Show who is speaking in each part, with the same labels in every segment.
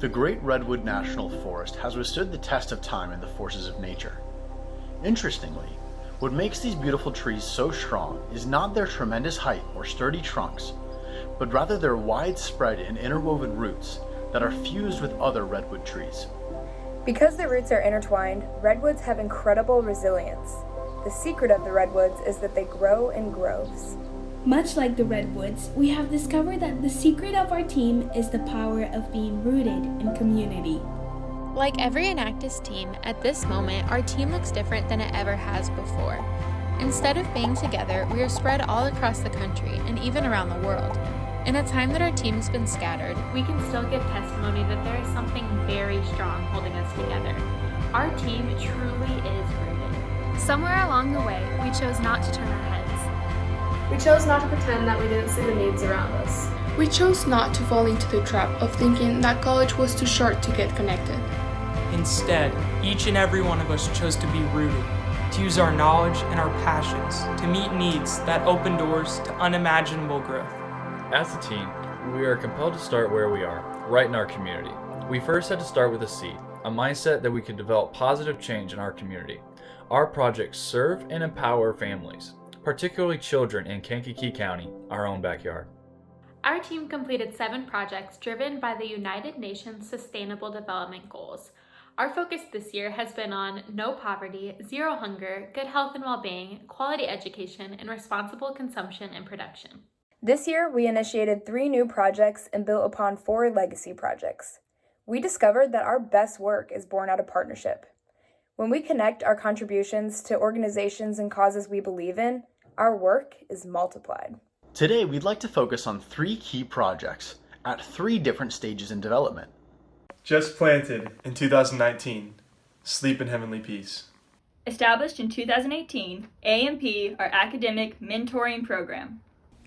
Speaker 1: The Great Redwood National Forest has withstood the test of time and the forces of nature. Interestingly, what makes these beautiful trees so strong is not their tremendous height or sturdy trunks, but rather their widespread and interwoven roots that are fused with other redwood trees.
Speaker 2: Because the roots are intertwined, redwoods have incredible resilience. The secret of the redwoods is that they grow in groves.
Speaker 3: Much like the redwoods, we have discovered that the secret of our team is the power of being rooted in community.
Speaker 4: Like every Enactus team, at this moment, our team looks different than it ever has before. Instead of being together, we are spread all across the country and even around the world. In a time that our team has been scattered,
Speaker 5: we can still give testimony that there is something very strong holding us together. Our team truly is rooted.
Speaker 6: Somewhere along the way, we chose not to turn our heads.
Speaker 7: We chose not to pretend that we didn't see the needs around us.
Speaker 8: We chose not to fall into the trap of thinking that college was too short to get connected.
Speaker 9: Instead, each and every one of us chose to be rooted, to use our knowledge and our passions to meet needs that open doors to unimaginable growth.
Speaker 10: As a team, we are compelled to start where we are, right in our community. We first had to start with a seed, a mindset that we could develop positive change in our community. Our projects serve and empower families, particularly children in Kankakee County, our own backyard.
Speaker 5: Our team completed 7 projects driven by the United Nations Sustainable Development Goals. Our focus this year has been on no poverty, zero hunger, good health and well-being, quality education, and responsible consumption and production.
Speaker 2: This year, we initiated 3 new projects and built upon 4 legacy projects. We discovered that our best work is born out of partnership. When we connect our contributions to organizations and causes we believe in, our work is multiplied.
Speaker 1: Today, we'd like to focus on 3 key projects at 3 different stages in development.
Speaker 11: Just planted in 2019, Sleep in Heavenly Peace.
Speaker 12: Established in 2018, AMP, our academic mentoring program.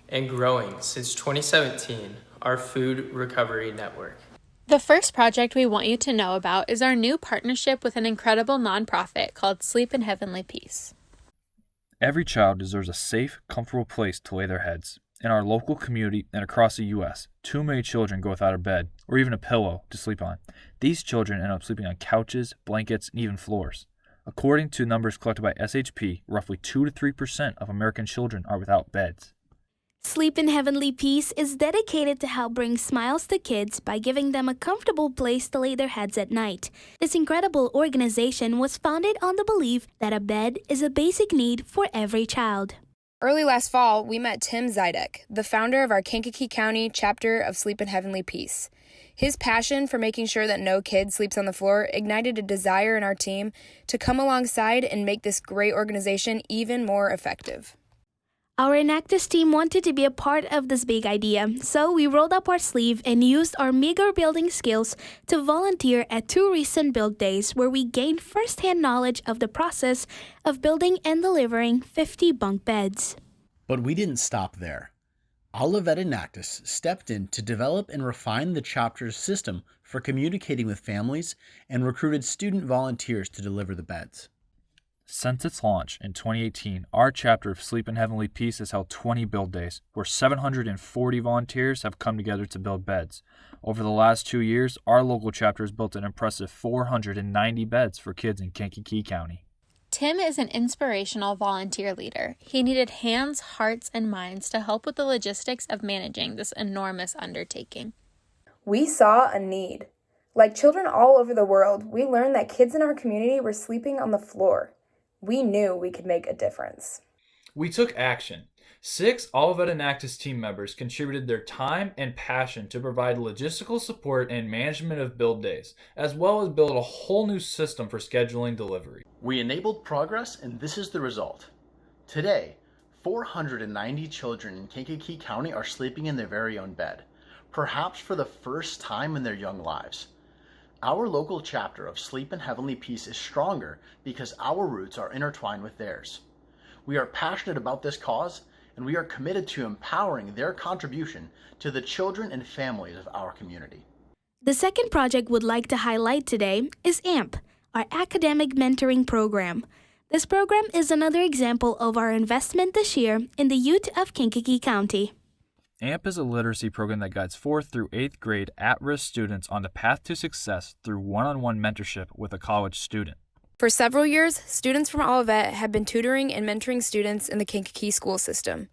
Speaker 13: And growing since 2017, our Food Recovery Network.
Speaker 4: The first project we want you to know about is our new partnership with an incredible nonprofit called Sleep in Heavenly Peace.
Speaker 14: Every child deserves a safe, comfortable place to lay their heads. In our local community and across the U.S., too many children go without a bed or even a pillow to sleep on. These children end up sleeping on couches, blankets, and even floors. According to numbers collected by SHP, roughly 2 to 3% of American children are without beds.
Speaker 6: Sleep in Heavenly Peace is dedicated to help bring smiles to kids by giving them a comfortable place to lay their heads at night. This incredible organization was founded on the belief that a bed is a basic need for every child.
Speaker 2: Early last fall, we met Tim Zidek, the founder of our Kankakee County chapter of Sleep in Heavenly Peace. His passion for making sure that no kid sleeps on the floor ignited a desire in our team to come alongside and make this great organization even more effective.
Speaker 6: Our Enactus team wanted to be a part of this big idea, so we rolled up our sleeve and used our meager building skills to volunteer at 2 recent build days where we gained first-hand knowledge of the process of building and delivering 50 bunk beds.
Speaker 1: But we didn't stop there. ONU Enactus stepped in to develop and refine the chapter's system for communicating with families and recruited student volunteers to deliver the beds.
Speaker 14: Since its launch in 2018, our chapter of Sleep in Heavenly Peace has held 20 build days, where 740 volunteers have come together to build beds. Over the last 2 years, our local chapter has built an impressive 490 beds for kids in Kankakee County.
Speaker 4: Tim is an inspirational volunteer leader. He needed hands, hearts, and minds to help with the logistics of managing this enormous undertaking.
Speaker 2: We saw a need. Like children all over the world, we learned that kids in our community were sleeping on the floor. We knew we could make a difference.
Speaker 10: We took action. 6 ONU Enactus team members contributed their time and passion to provide logistical support and management of build days, as well as build a whole new system for scheduling delivery.
Speaker 1: We enabled progress, and this is the result. Today, 490 children in Kankakee County are sleeping in their very own bed, perhaps for the first time in their young lives. Our local chapter of Sleep in Heavenly Peace is stronger because our roots are intertwined with theirs. We are passionate about this cause, and we are committed to empowering their contribution to the children and families of our community.
Speaker 6: The second project we'd like to highlight today is AMP, our academic mentoring program. This program is another example of our investment this year in the youth of Kankakee County.
Speaker 14: AMP is a literacy program that guides 4th through 8th grade at-risk students on the path to success through one-on-one mentorship with a college student.
Speaker 2: For several years, students from Olivet have been tutoring and mentoring students in the Kankakee school system.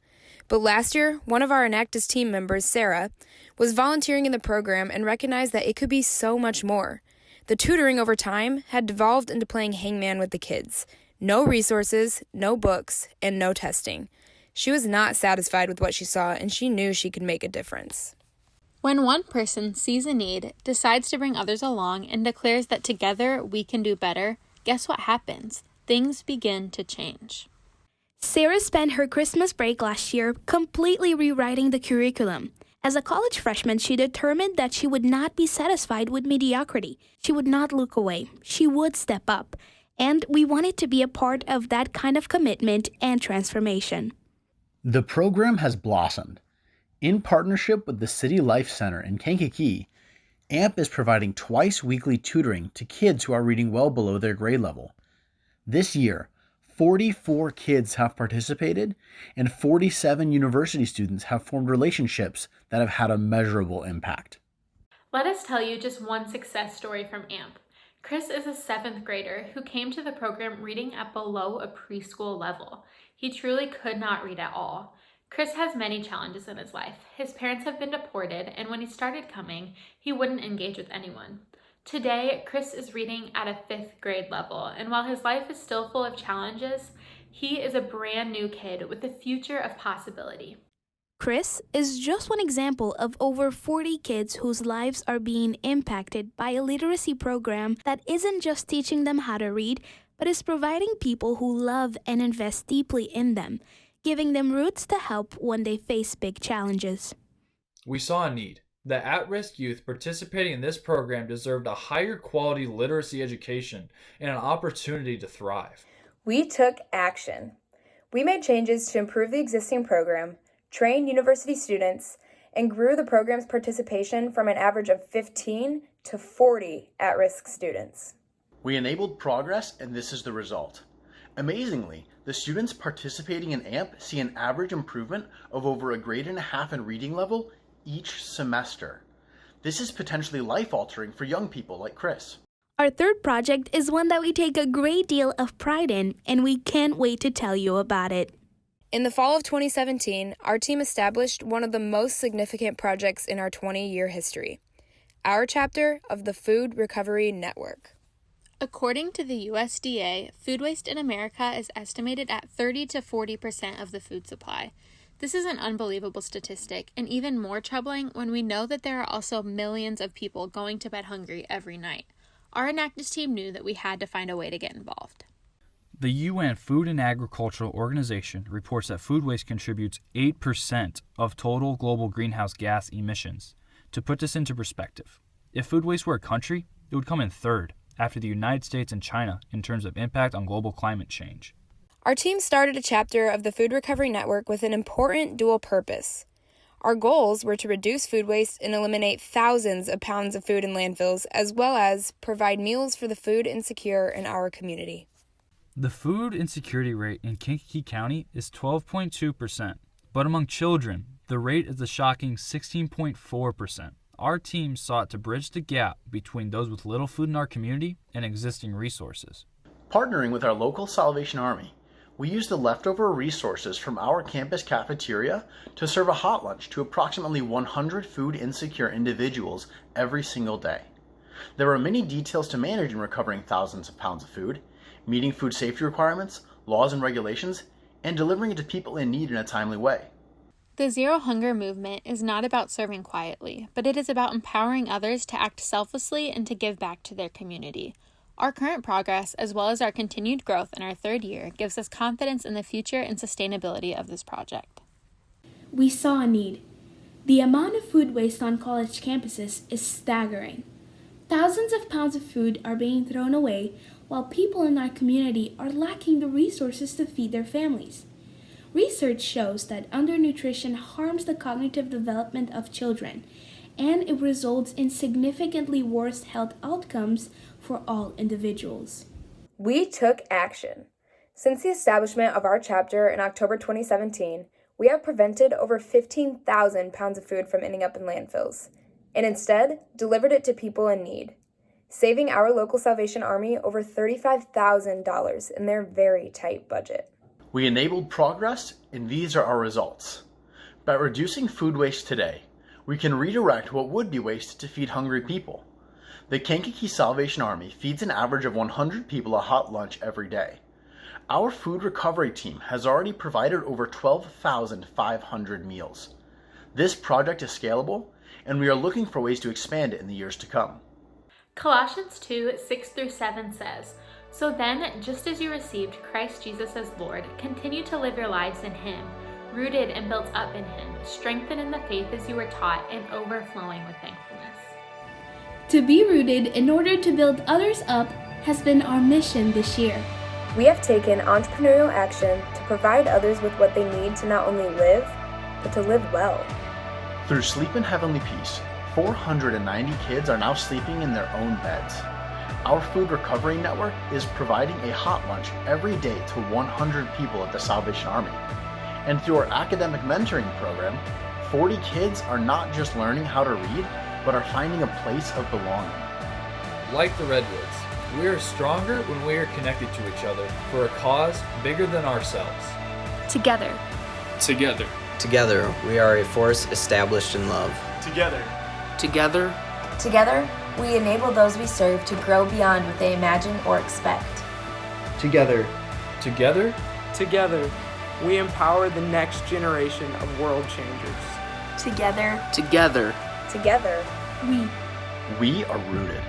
Speaker 2: But last year, one of our Enactus team members, Sarah, was volunteering in the program and recognized that it could be so much more. The tutoring over time had devolved into playing hangman with the kids. No resources, no books, and no testing. She was not satisfied with what she saw, and she knew she could make a difference.
Speaker 4: When one person sees a need, decides to bring others along, and declares that together we can do better, guess what happens? Things begin to change.
Speaker 6: Sarah spent her Christmas break last year completely rewriting the curriculum. As a college freshman, she determined that she would not be satisfied with mediocrity. She would not look away. She would step up. And we wanted to be a part of that kind of commitment and transformation.
Speaker 1: The program has blossomed. In partnership with the City Life Center in Kankakee, AMP is providing twice-weekly tutoring to kids who are reading well below their grade level. This year, 44 kids have participated, and 47 university students have formed relationships that have had a measurable impact.
Speaker 5: Let us tell you just one success story from AMP. Chris is a 7th grader who came to the program reading at below a preschool level. He truly could not read at all. Chris has many challenges in his life. His parents have been deported, and when he started coming, he wouldn't engage with anyone. Today, Chris is reading at a 5th grade level, and while his life is still full of challenges, he is a brand new kid with a future of possibility.
Speaker 6: Chris is just one example of over 40 kids whose lives are being impacted by a literacy program that isn't just teaching them how to read, but is providing people who love and invest deeply in them, giving them roots to help when they face big challenges.
Speaker 10: We saw a need. The at-risk youth participating in this program deserved a higher quality literacy education and an opportunity to thrive.
Speaker 2: We took action. We made changes to improve the existing program, trained university students, and grew the program's participation from an average of 15 to 40 at-risk students.
Speaker 1: We enabled progress, and this is the result. Amazingly, the students participating in AMP see an average improvement of over a grade and a half in reading level each semester. This is potentially life-altering for young people like Chris.
Speaker 6: Our third project is one that we take a great deal of pride in, and we can't wait to tell you about it.
Speaker 2: In the fall of 2017, our team established one of the most significant projects in our 20-year history, our chapter of the Food Recovery Network.
Speaker 4: According to the USDA, food waste in America is estimated at 30 to 40% of the food supply. This is an unbelievable statistic, and even more troubling when we know that there are also millions of people going to bed hungry every night. Our Enactus team knew that we had to find a way to get involved.
Speaker 14: The UN Food and Agricultural Organization reports that food waste contributes 8% of total global greenhouse gas emissions. To put this into perspective, if food waste were a country, it would come in third, after the United States and China, in terms of impact on global climate change.
Speaker 2: Our team started a chapter of the Food Recovery Network with an important dual purpose. Our goals were to reduce food waste and eliminate thousands of pounds of food in landfills, as well as provide meals for the food insecure in our community.
Speaker 14: The food insecurity rate in Kankakee County is 12.2%, but among children, the rate is a shocking 16.4%. Our team sought to bridge the gap between those with little food in our community and existing resources.
Speaker 1: Partnering with our local Salvation Army, we used the leftover resources from our campus cafeteria to serve a hot lunch to approximately 100 food insecure individuals every single day. There are many details to manage in recovering thousands of pounds of food, meeting food safety requirements, laws and regulations, and delivering it to people in need in a timely way.
Speaker 4: The Zero Hunger movement is not about serving quietly, but it is about empowering others to act selflessly and to give back to their community. Our current progress, as well as our continued growth in our third year, gives us confidence in the future and sustainability of this project.
Speaker 3: We saw a need. The amount of food waste on college campuses is staggering. Thousands of pounds of food are being thrown away, while people in our community are lacking the resources to feed their families. Research shows that undernutrition harms the cognitive development of children, and it results in significantly worse health outcomes for all individuals.
Speaker 2: We took action. Since the establishment of our chapter in October 2017, we have prevented over 15,000 pounds of food from ending up in landfills, and instead delivered it to people in need, saving our local Salvation Army over $35,000 in their very tight budget.
Speaker 1: We enabled progress, and these are our results. By reducing food waste today, we can redirect what would be wasted to feed hungry people. The Kankakee Salvation Army feeds an average of 100 people a hot lunch every day. Our food recovery team has already provided over 12,500 meals. This project is scalable, and we are looking for ways to expand it in the years to come.
Speaker 5: Colossians 2:6-7 says, "So then, just as you received Christ Jesus as Lord, continue to live your lives in Him, rooted and built up in Him, strengthened in the faith as you were taught, and overflowing with thankfulness."
Speaker 3: To be rooted in order to build others up has been our mission this year.
Speaker 2: We have taken entrepreneurial action to provide others with what they need to not only live, but to live well.
Speaker 1: Through Sleep in Heavenly Peace, 490 kids are now sleeping in their own beds. Our food recovery network is providing a hot lunch every day to 100 people at the Salvation Army. And through our academic mentoring program, 40 kids are not just learning how to read, but are finding a place of belonging.
Speaker 10: Like the Redwoods, we are stronger when we are connected to each other for a cause bigger than ourselves.
Speaker 6: Together.
Speaker 13: Together.
Speaker 15: Together, we are a force established in love.
Speaker 11: Together.
Speaker 13: Together.
Speaker 2: Together, we enable those we serve to grow beyond what they imagine or expect.
Speaker 15: Together.
Speaker 10: Together.
Speaker 9: Together, we empower the next generation of world changers.
Speaker 6: Together.
Speaker 13: Together.
Speaker 2: Together,
Speaker 3: We
Speaker 1: We are rooted.